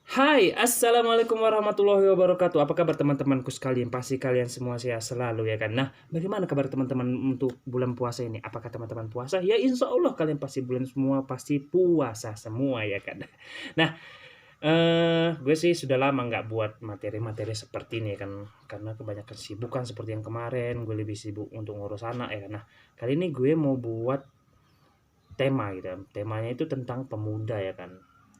Hai, Assalamualaikum warahmatullahi wabarakatuh. Apa kabar teman-temanku sekalian? Pasti kalian semua sehat selalu ya kan? Nah, bagaimana kabar teman-teman untuk bulan puasa ini? Apakah teman-teman puasa? Ya insya Allah kalian pasti bulan semua pasti puasa semua ya kan? Nah, gue sih sudah lama nggak buat materi-materi seperti ini ya kan? Karena kebanyakan sibukan seperti yang kemarin. Gue lebih sibuk untuk ngurus anak ya kan? Nah, kali ini gue mau buat tema gitu kan. Temanya itu tentang pemuda ya kan?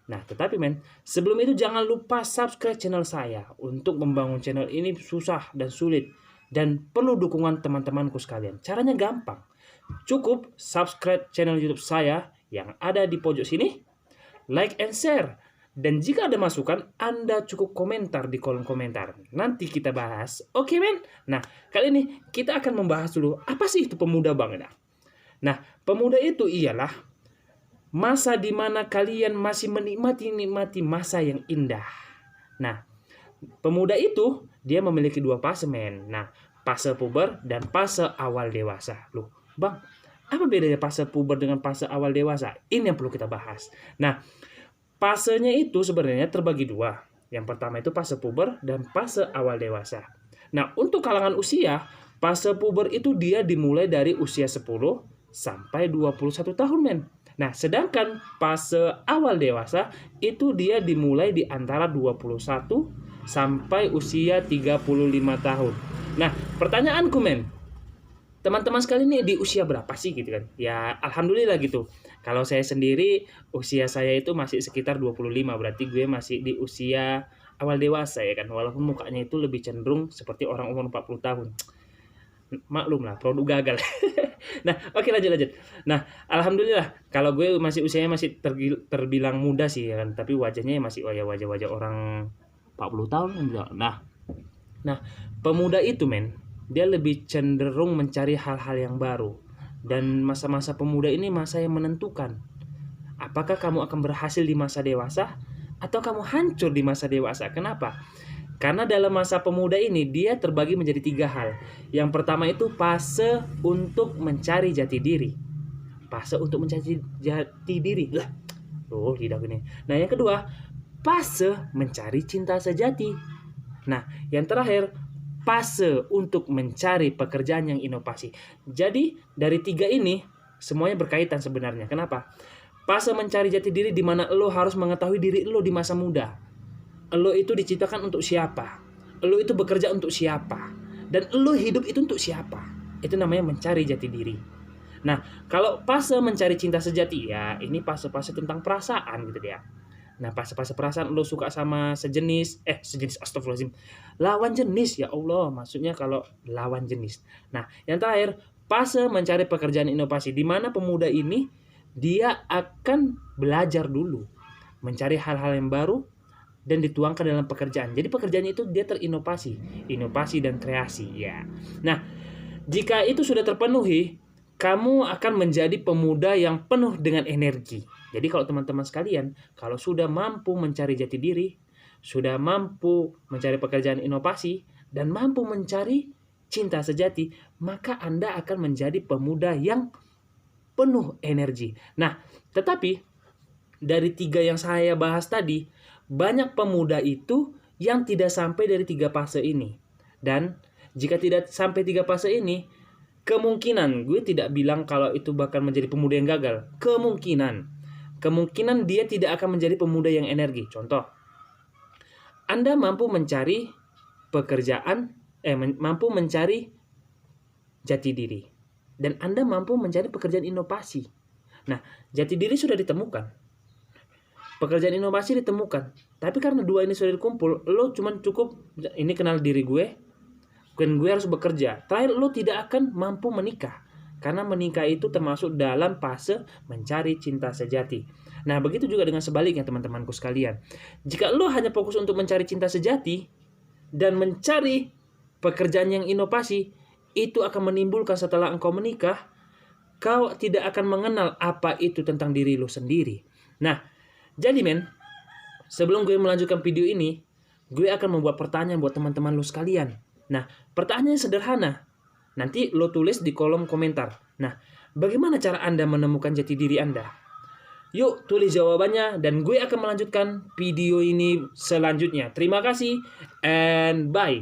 Nah, tetapi sebelum itu jangan lupa subscribe channel saya. Untuk membangun channel ini susah dan sulit dan perlu dukungan teman-temanku sekalian. Caranya gampang. Cukup subscribe channel YouTube saya yang ada di pojok sini, like and share. Dan jika ada masukan, Anda cukup komentar di kolom komentar. Nanti kita bahas. Oke, men? Nah, kali ini kita akan membahas dulu apa sih itu pemuda, Bang? Nah, pemuda itu ialah masa di mana kalian masih menikmati masa yang indah. Nah, pemuda itu dia memiliki dua fase, men. Nah, fase puber dan fase awal dewasa. Loh, Bang, apa bedanya fase puber dengan fase awal dewasa? Ini yang perlu kita bahas. Nah, fasenya itu sebenarnya terbagi dua. Yang pertama itu fase puber dan fase awal dewasa. Nah, untuk kalangan usia, fase puber itu dia dimulai dari usia 10 sampai 21 tahun, men. Nah, sedangkan fase awal dewasa itu dia dimulai di antara 21 sampai usia 35 tahun. Nah, pertanyaanku, men, teman-teman sekalian ini di usia berapa sih gitu kan? Ya, alhamdulillah gitu. Kalau saya sendiri usia saya itu masih sekitar 25, berarti gue masih di usia awal dewasa ya kan. Walaupun mukanya itu lebih cenderung seperti orang umur 40 tahun. Maklum lah, produk gagal. Nah, oke, lanjut. Nah, alhamdulillah kalau gue masih usianya masih terbilang muda sih ya kan, tapi wajahnya masih wajah-wajah orang 40 tahun enggak. Nah, pemuda itu, dia lebih cenderung mencari hal-hal yang baru. Dan masa-masa pemuda ini masa yang menentukan. Apakah kamu akan berhasil di masa dewasa atau kamu hancur di masa dewasa? Kenapa? Karena dalam masa pemuda ini dia terbagi menjadi tiga hal. Yang pertama itu fase untuk mencari jati diri. Fase untuk mencari jati diri. Lah, lidah gini. Nah, yang kedua, fase mencari cinta sejati. Nah, yang terakhir, fase untuk mencari pekerjaan yang inovasi. Jadi, dari tiga ini semuanya berkaitan sebenarnya. Kenapa? Fase mencari jati diri di mana lo harus mengetahui diri lo di masa muda. Lo itu diciptakan untuk siapa? Lo itu bekerja untuk siapa? Dan lo hidup itu untuk siapa? Itu namanya mencari jati diri. Nah, kalau fase mencari cinta sejati, ya ini fase-fase tentang perasaan gitu ya. Nah, fase-fase perasaan lo suka sama sejenis, astagfirullahaladzim. Lawan jenis, ya Allah. Maksudnya kalau lawan jenis. Nah, yang terakhir, fase mencari pekerjaan inovasi. Di mana pemuda ini, dia akan belajar dulu. Mencari hal-hal yang baru, dan dituangkan dalam pekerjaan. Jadi pekerjaan itu dia terinovasi, inovasi dan kreasi ya. Nah, jika itu sudah terpenuhi, kamu akan menjadi pemuda yang penuh dengan energi. Jadi kalau teman-teman sekalian, kalau sudah mampu mencari jati diri, sudah mampu mencari pekerjaan inovasi, dan mampu mencari cinta sejati, maka Anda akan menjadi pemuda yang penuh energi. Nah, tetapi dari tiga yang saya bahas tadi, banyak pemuda itu yang tidak sampai dari tiga fase ini. Dan jika tidak sampai tiga fase ini, kemungkinan, gue tidak bilang kalau itu bakal menjadi pemuda yang gagal. Kemungkinan dia tidak akan menjadi pemuda yang energi. Contoh, Anda mampu mencari pekerjaan, mampu mencari jati diri. Dan Anda mampu mencari pekerjaan inovasi. Nah, jati diri sudah ditemukan. Pekerjaan inovasi ditemukan. Tapi karena dua ini sudah dikumpul, lo cuman cukup, ini kenal diri gue, dan gue harus bekerja. Terakhir, lo tidak akan mampu menikah. Karena menikah itu termasuk dalam fase mencari cinta sejati. Nah, begitu juga dengan sebaliknya teman-temanku sekalian. Jika lo hanya fokus untuk mencari cinta sejati, dan mencari pekerjaan yang inovasi, itu akan menimbulkan setelah engkau menikah, kau tidak akan mengenal apa itu tentang diri lo sendiri. Nah, jadi sebelum gue melanjutkan video ini, gue akan membuat pertanyaan buat teman-teman lo sekalian. Nah, pertanyaannya sederhana. Nanti lo tulis di kolom komentar. Nah, bagaimana cara Anda menemukan jati diri Anda? Yuk tulis jawabannya dan gue akan melanjutkan video ini selanjutnya. Terima kasih and bye.